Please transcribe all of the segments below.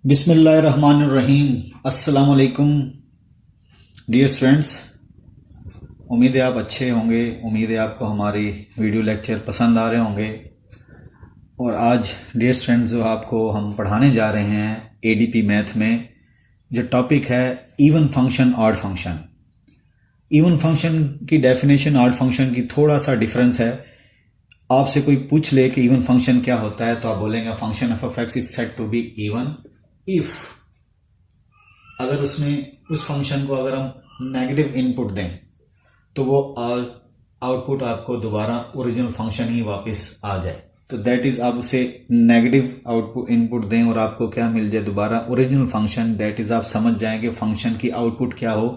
बिस्मिल्लाहिर्रहमानिर्रहीम। अस्सलाम वालेकुम डियर स्टूडेंट्स। उम्मीद है आप अच्छे होंगे। उम्मीद है आपको हमारी वीडियो लेक्चर पसंद आ रहे होंगे। और आज डियर स्टूडेंट्स जो आपको हम पढ़ाने जा रहे हैं एडीपी मैथ में जो टॉपिक है even function odd function. Even function की डेफिनेशन ऑड फंक्शन की थोड़ा सा डिफरेंस है। आपसे कोई पूछ ले कि इवन फंक्शन क्या होता है तो आप बोलेंगे function of x is said to be even if अगर उसमें उस फंक्शन को अगर हम नेगेटिव इनपुट दें तो वो आउटपुट आपको दोबारा ओरिजिनल फंक्शन ही वापस आ जाए। तो दैट इज आप उसे नेगेटिव आउटपुट इनपुट दें और आपको क्या मिल जाए दोबारा ओरिजिनल फंक्शन। दैट इज आप समझ जाएंगे फंक्शन की आउटपुट क्या हो,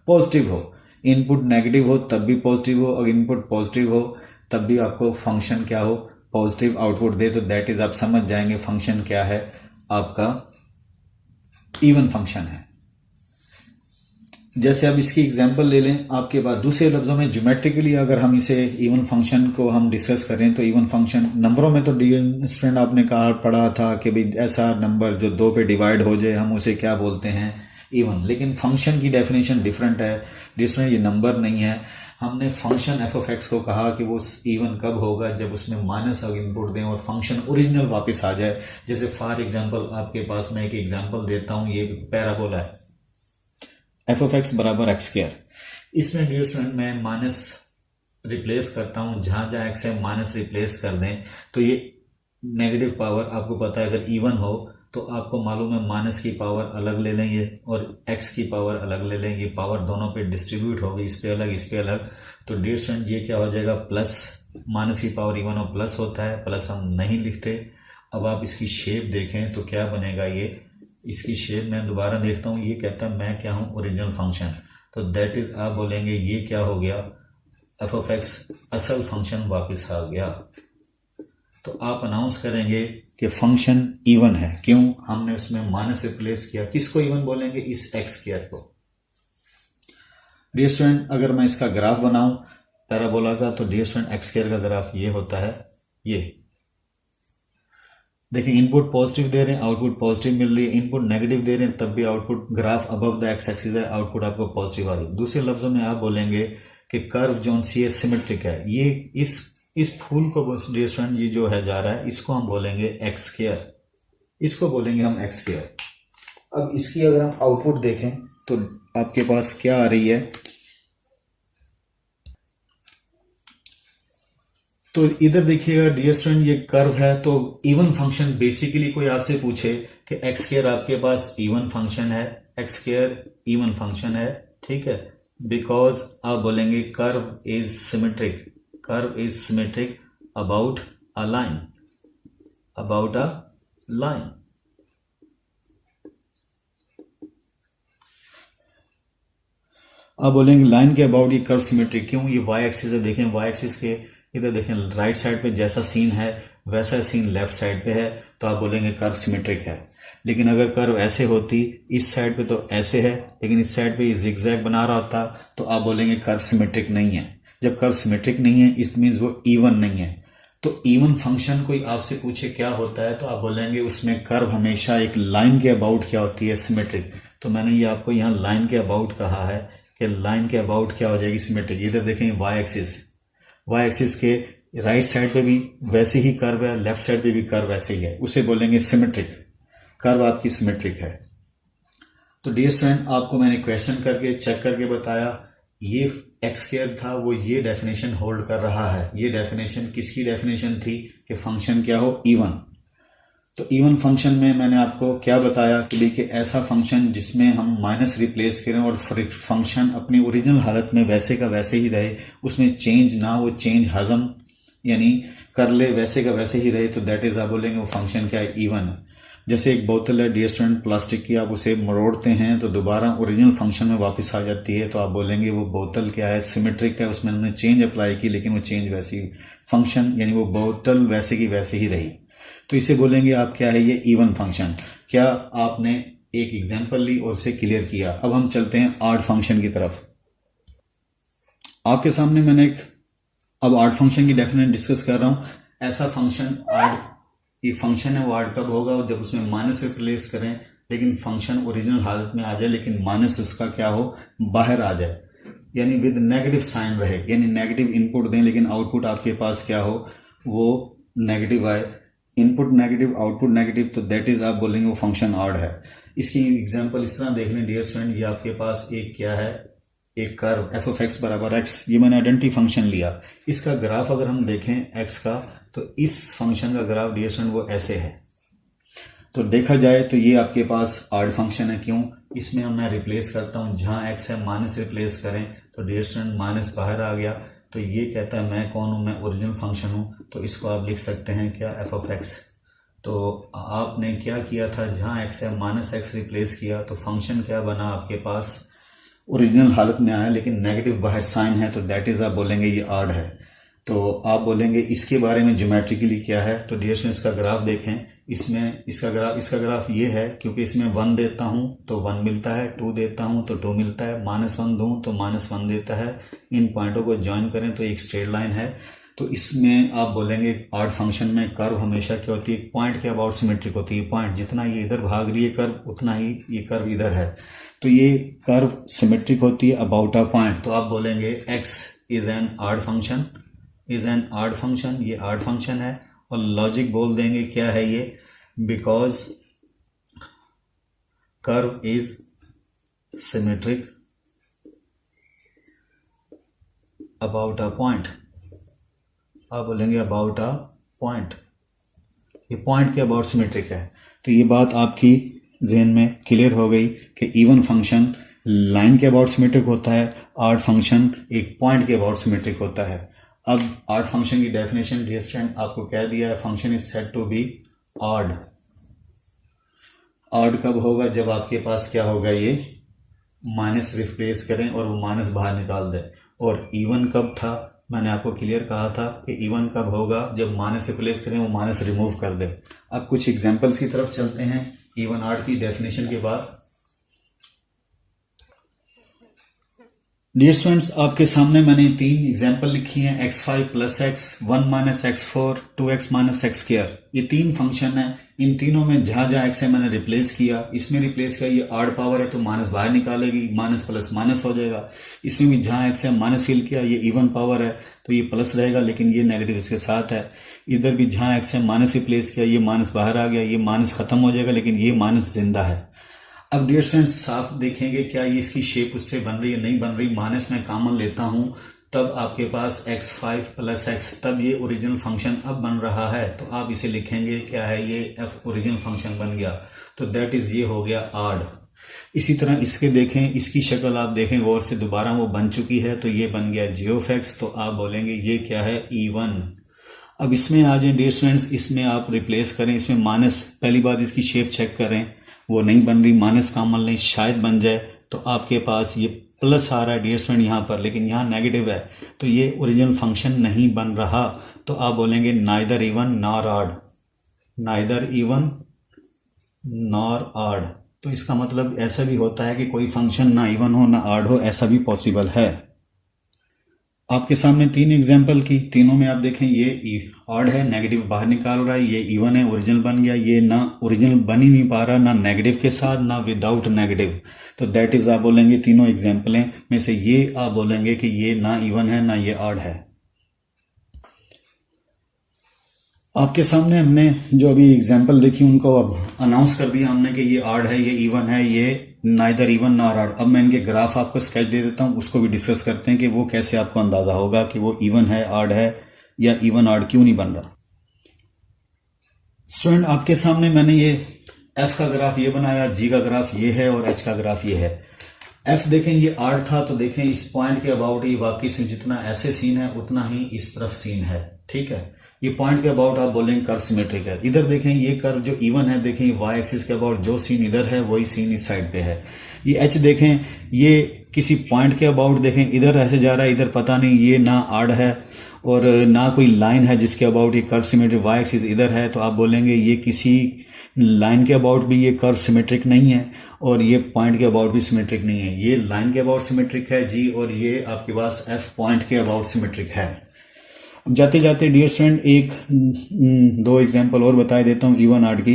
पॉजिटिव हो। इनपुट नेगेटिव हो तब भी पॉजिटिव हो और इनपुट पॉजिटिव हो तब भी आपको फंक्शन क्या हो, पॉजिटिव आउटपुट दे। तो दैट इज आप समझ जाएंगे फंक्शन क्या है, आपका इवन फंक्शन है। जैसे अब इसकी एग्जांपल ले लें आपके पास, दूसरे लफ्जों में ज्योमेट्रिकली अगर हम इसे इवन फंक्शन को हम डिस्कस करें तो इवन फंक्शन नंबरों में तो स्टूडेंट आपने कहा पढ़ा था कि भाई ऐसा नंबर जो 2 पे डिवाइड हो जाए हम उसे क्या बोलते हैं, इवन। लेकिन फंक्शन की डेफिनेशन डिफरेंट है। जिसमें ये नंबर नहीं है, हमने फंक्शन एफ ऑफ एक्स को कहा कि वो इवन कब होगा, जब उसमें माइनस अगर इनपुट दें और फंक्शन ओरिजिनल वापस आ जाए। जैसे फॉर एग्जांपल आपके पास मैं एक एग्जांपल देता हूं, ये पैराबोला है एफ ऑफ एक्स बराबर एक्स स्क्वायर। इसमें डियर स्टूडेंट मैं माइनस रिप्लेस करता हूं, जहां जहां एक्स है माइनस रिप्लेस कर दें तो ये नेगेटिव पावर आपको पता है अगर इवन हो तो आपको मालूम है माइनस की पावर अलग ले लेंगे और एक्स की पावर अलग ले लेंगे। पावर दोनों पे डिस्ट्रीब्यूट होगी, इस पे अलग इस पे अलग। तो डियर स्टूडेंट ये क्या हो जाएगा, प्लस माइनस की पावर इवन और प्लस होता है, प्लस हम नहीं लिखते। अब आप इसकी शेप देखें तो क्या बनेगा, ये इसकी शेप मैं दोबारा देखता हूँ, ये कहता है मैं क्या हूँ, ओरिजिनल फंक्शन। तो दैट इज आप बोलेंगे ये क्या हो गया, एफ ऑफ एक्स असल फंक्शन वापस आ गया। तो आप अनाउंस करेंगे कि फंक्शन इवन है। क्यों, हमने उसमें माइनस रिप्लेस किया। किसको इवन बोलेंगे, इस एक्स स्क्वायर को। डियर स्टूडेंट अगर मैं इसका ग्राफ बनाऊं पैराबोला का तो डियर स्टूडेंट एक्स स्क्वायर का ग्राफ ये होता है। ये देखिए इनपुट पॉजिटिव दे रहे हैं, आउटपुट पॉजिटिव मिल रही है। इनपुट नेगेटिव दे रहे हैं तब भी output graph above the x axis है, आउटपुट आपको पॉजिटिव आ रही है। दूसरे लफ्जों में आप बोलेंगे कि कर्व जो सी है सिमेट्रिक है। ये इस फूल को डियर स्टूडेंट ये जो है जा रहा है इसको हम बोलेंगे एक्स स्क्वायर, इसको बोलेंगे हम एक्स स्क्वायर। अब इसकी अगर हम आउटपुट देखें तो आपके पास क्या आ रही है, तो इधर देखिएगा डियर स्टूडेंट ये कर्व है। तो इवन फंक्शन बेसिकली कोई आपसे पूछे कि एक्स स्क्वायर आपके पास इवन फंक्शन है, एक्स स्क्वायर इवन फंक्शन है, ठीक है, बिकॉज आप बोलेंगे curve is symmetric, curve is symmetric about a line, about a line. आप बोलेंगे लाइन के अबाउट ये कर्व सिमेट्रिक क्यों, ये वाई एक्सिस है। देखें वाई एक्सिस के इधर देखें राइट साइड पे जैसा सीन है वैसा सीन लेफ्ट साइड पे है, तो आप बोलेंगे कर्व सिमेट्रिक है। लेकिन अगर कर्व ऐसे होती इस साइड पे तो ऐसे है, लेकिन इस साइड पे जिगजैग बना रहा होता तो आप बोलेंगे कर्व सिमेट्रिक नहीं है। जब कर्व सिमेट्रिक नहीं है इट मीन्स वो इवन नहीं है। तो इवन फंक्शन कोई आपसे पूछे क्या होता है तो आप बोलेंगे उसमें कर्व हमेशा एक लाइन के अबाउट क्या होती है, सिमेट्रिक। तो मैंने ये आपको यहाँ लाइन के अबाउट कहा है कि लाइन के अबाउट क्या हो जाएगी, सिमेट्रिक। इधर देखें वाई एक्सिस, वाई एक्सिस के राइट साइड पे भी वैसे ही कर्व है, लेफ्ट साइड पे भी कर्व वैसे ही है, उसे बोलेंगे सिमेट्रिक। कर्व आपकी सिमेट्रिक है। तो डियर स्टूडेंट आपको मैंने क्वेश्चन करके चेक करके बताया, ये एक्स स्क्वायर था वो ये डेफिनेशन होल्ड कर रहा है। ये डेफिनेशन किसकी डेफिनेशन थी कि फंक्शन क्या हो, इवन। तो इवन फंक्शन में मैंने आपको क्या बताया कि देखिए ऐसा फंक्शन जिसमें हम माइनस रिप्लेस करें और फंक्शन अपनी ओरिजिनल हालत में वैसे का वैसे ही रहे, उसमें चेंज ना हो, चेंज हजम यानी कर ले, वैसे का वैसे ही रहे, तो दैट इज आप बोलेंगे वो फंक्शन क्या है, इवन है। जैसे एक बोतल है डियर स्टूडेंट प्लास्टिक की, आप उसे मरोड़ते हैं तो दोबारा ओरिजिनल फंक्शन में वापस आ जाती है, तो आप बोलेंगे वो बोतल क्या है, सिमेट्रिक है। उसमें हमने चेंज अप्लाई की लेकिन वो चेंज वैसी फंक्शन यानी वो बोतल वैसे की वैसे ही रही, तो इसे बोलेंगे आप क्या है, ये इवन फंक्शन। क्या आपने एक एग्जांपल ली और उसे क्लियर किया। अब हम चलते हैं ऑड फंक्शन की तरफ। आपके सामने मैंने एक अब ऑड फंक्शन की डेफिनेशन डिस्कस कर रहा हूं। ऐसा फंक्शन ऑड ये फंक्शन है वो ऑड कब होगा, जब उसमें माइनस रिप्लेस करें लेकिन फंक्शन ओरिजिनल हालत में आ जाए, लेकिन माइनस उसका क्या हो, बाहर आ जाए, यानी विद नेगेटिव साइन रहे, यानी नेगेटिव इनपुट दें लेकिन आउटपुट आपके पास क्या हो, वो नेगेटिव आए। इनपुट नेगेटिव आउटपुट नेगेटिव, तो दैट इज आप बोलेंगे वो फंक्शन ऑड है। इसकी एग्जांपल इस तरह देख लें डियर स्टूडेंट, ये आपके पास एक क्या है, एक कर्व एफ ऑफ एक्स बराबर एक्स, ये मैंने आइडेंटिटी फंक्शन लिया। इसका ग्राफ अगर हम देखें एक्स का, तो इस फंक्शन का ग्राफ डियर स्टूडेंट वो ऐसे है। तो देखा जाए तो ये आपके पास ऑड फंक्शन है। क्यों? इसमें मैं रिप्लेस करता हूं, जहां एक्स है माइनस रिप्लेस करें तो डियर स्टूडेंट माइनस बाहर आ गया, तो ये कहता है मैं कौन हूं, मैं ओरिजिनल फंक्शन हूं। तो इसको आप लिख सकते हैं क्या, एफ ऑफ एक्स। तो आपने क्या किया था, जहां एक्स है माइनस एक्स रिप्लेस किया, तो फंक्शन क्या बना आपके पास, ओरिजिनल हालत में आया लेकिन नेगेटिव बाहर साइन है, तो दैट इज आप बोलेंगे ये ऑड है। तो आप बोलेंगे इसके बारे में ज्योमेट्रिकली क्या है, तो डियर स्टूडेंट इसका ग्राफ देखें। इसमें इसका ग्राफ ये है, क्योंकि इसमें 1 देता हूं तो 1 मिलता है, 2 देता हूं तो 2 मिलता है, -1 दूं तो -1 देता है। इन पॉइंटों को ज्वाइन करें तो एक स्ट्रेट लाइन है। तो इसमें आप बोलेंगे ऑड फंक्शन में कर्व हमेशा क्या होती है, पॉइंट के अबाउट सिमेट्रिक होती है। पॉइंट जितना ये इधर भाग रही है कर्व, उतना ही ये कर्व इधर है, तो ये कर्व सिमेट्रिक होती है अबाउट अ पॉइंट। तो आप बोलेंगे x is an odd function, is an odd function, ये ऑड फंक्शन है। और लॉजिक बोल देंगे क्या है ये, because curve is symmetric about a point. आप बोलेंगे अबाउट अ पॉइंट, ये पॉइंट के अबाउट सिमेट्रिक है। तो ये बात आपकी ज़हन में क्लियर हो गई कि इवन फंक्शन लाइन के अबाउट सिमेट्रिक होता है, ऑड फंक्शन एक पॉइंट के अबाउट सिमेट्रिक होता है। अब ऑड फंक्शन की डेफिनेशन डियर स्टूडेंट आपको कह दिया है, function is said to be odd. Odd कब होगा, जब आपके पास क्या होगा, ये माइनस रिप्लेस करें और वो माइनस बाहर निकाल दे। और इवन कब था, मैंने आपको क्लियर कहा था कि इवन कब होगा, जब माइनस रिप्लेस करें वो माइनस रिमूव कर दे। अब कुछ एग्जांपल्स की तरफ चलते हैं इवन ऑड की डेफिनेशन के बाद। डियर स्टूडेंट्स, आपके सामने मैंने 3 एग्जांपल लिखी हैं, x5 plus x, 1 minus x4, 2x minus x square. ये 3 फंक्शन है। इन तीनों में जहां जहां x है मैंने रिप्लेस किया। इसमें रिप्लेस किया, ये ऑड पावर है तो माइनस बाहर निकालेगी, माइनस प्लस माइनस हो जाएगा। इसमें भी जहां x है माइनस फिल किया, ये इवन पावर है तो ये प्लस रहेगा, लेकिन ये नेगेटिव इसके साथ है। इधर भी जहां x है माइनस रिप्लेस किया, ये माइनस बाहर आ गया, ये माइनस खत्म हो जाएगा, लेकिन ये माइनस जिंदा है। अब डियर स्टूडेंट्स साफ देखेंगे क्या ये इसकी शेप उससे बन रही है, नहीं बन रही। माइनस में कॉमन लेता हूं तब आपके पास x5 प्लस एक्स, तब ये ओरिजिनल फंक्शन अब बन रहा है, तो आप इसे लिखेंगे क्या है, ये f ओरिजिनल फंक्शन बन गया, तो दैट इज ये हो गया ऑड। इसी तरह इसके देखें, इसकी शक्ल आप देखें गौर से, दोबारा वो बन चुकी है, तो ये बन गया g ऑफ x, तो आप बोलेंगे ये क्या है, इवन। अब इसमें आ जाए डियर स्टूडेंट्स, इसमें आप रिप्लेस करें, इसमें माइनस, पहली बात इसकी शेप चेक करें, वो नहीं बन रही, माइनस कॉमन लें, शायद बन जाए, तो आपके पास ये प्लस आ रहा है डियर स्टूडेंट यहाँ पर, लेकिन यहाँ नेगेटिव है, तो ये ओरिजिनल फंक्शन नहीं बन रहा। तो आप बोलेंगे neither even nor odd, neither even nor odd. तो इसका मतलब ऐसा भी होता है कि कोई फंक्शन ना इवन हो ना ऑड हो, ऐसा भी पॉसिबल है। आपके सामने 3 एग्जाम्पल की, तीनों में आप देखें ये ऑड है, नेगेटिव बाहर निकाल रहा है, ये इवन है, ओरिजिनल बन गया। ये ना ओरिजिनल बन ही नहीं पा रहा, ना नेगेटिव के साथ ना विदाउट नेगेटिव, तो दैट इज आप बोलेंगे तीनों एग्जाम्पल में से ये आप बोलेंगे कि ये ना इवन है ना ये ऑड है। आपके सामने हमने जो अभी एग्जाम्पल देखी उनको अब अनाउंस कर दिया हमने कि ये ऑड है, ये इवन है, ये नाइदर इवन नॉर ऑड। अब मैं इनके ग्राफ आपको स्केच दे देता हूं, उसको भी डिस्कस करते हैं कि वो कैसे आपको अंदाजा होगा कि वो इवन है, ऑड है, या इवन ऑड क्यों नहीं बन रहा। स्टूडेंट आपके सामने मैंने ये एफ का ग्राफ ये बनाया, जी का ग्राफ ये है और एच का ग्राफ ये है। एफ देखें ये ऑड था, तो देखें इस पॉइंट के अबाउट ही वाकई से जितना ऐसे सीन है उतना ही इस तरफ सीन है, ठीक है। ये पॉइंट के अबाउट आप बोलेंगे कर्व सिमेट्रिक है। इधर देखें ये कर्व जो इवन है, देखें वाई एक्सिस के अबाउट जो सीन इधर है वही सीन इस साइड पे है। ये एच देखें, ये किसी पॉइंट के अबाउट देखें, इधर ऐसे जा रहा है, इधर पता नहीं, ये ना ऑड है और ना कोई लाइन है जिसके अबाउट ये कर्व सिमेट्रिक, वाई एक्सिस इधर है, तो आप बोलेंगे ये किसी लाइन के अबाउट भी ये कर्व सिमेट्रिक नहीं है और ये पॉइंट के अबाउट भी सिमेट्रिक नहीं है। ये लाइन के अबाउट सिमेट्रिक है जी, और ये आपके पास एफ पॉइंट के अबाउट सिमेट्रिक है। जाते जाते डियर स्टूडेंट एक 2 एग्जांपल और बता देता हूं इवन ऑड की।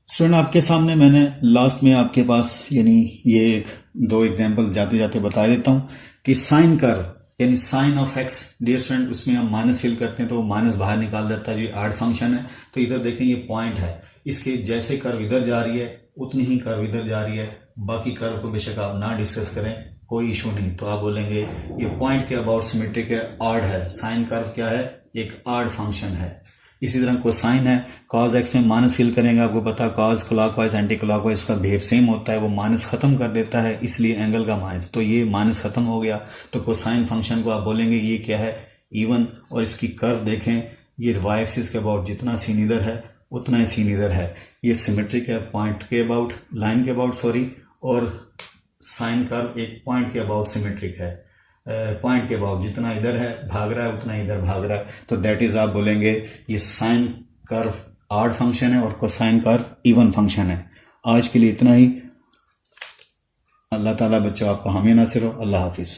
स्टूडेंट आपके सामने मैंने लास्ट में आपके पास यानी ये एक दो एग्जांपल जाते जाते बता देता हूं कि साइन कर्व यानी sine of x, dear student, उसमें हम माइनस फिल करते हैं तो वो माइनस बाहर निकाल देता है, जो आड फंक्शन है। तो इधर देखें ये पॉइंट है, इसके जैसे कर्व इधर जा रही है उतनी ही कर्व इधर जा रही है। बाकी कर्व को बेशक आप ना डिस्कस करें, कोई इशू नहीं। तो आप बोलेंगे ये पॉइंट के अबाउट सिमेट्रिक है, ऑड है। साइन कर्व क्या है? एक ऑड फंक्शन है। इसी तरह कोसाइन है, कॉज एक्स में माइनस फिल करेंगे, आपको पता कॉज क्लॉकवाइज एंटी क्लॉकवाइज का बिहेव सेम होता है, वो माइनस खत्म कर देता है, इसलिए एंगल का माइनस। तो ये माइनस खत्म हो गया, तो कोसाइन फंक्शन को आप बोलेंगे ये क्या है? इवन। और इसकी कर्व देखें, ये वाई एक्सिस के अबाउट जितना सीन इधर है उतना ही सीन इधर है। ये सिमेट्रिक है पॉइंट के अबाउट, लाइन के अबाउट सॉरी, और साइन कर्व एक पॉइंट के अबाउट सिमेट्रिक है। पॉइंट के अबाउट जितना इधर है भाग रहा है उतना इधर भाग रहा है। तो दैट इज आप बोलेंगे ये साइन कर्व ऑड फंक्शन है और कोसाइन कर्व इवन फंक्शन है। आज के लिए इतना ही। अल्लाह ताला बच्चों आपको हामी नासिर हो। अल्लाह हाफिज।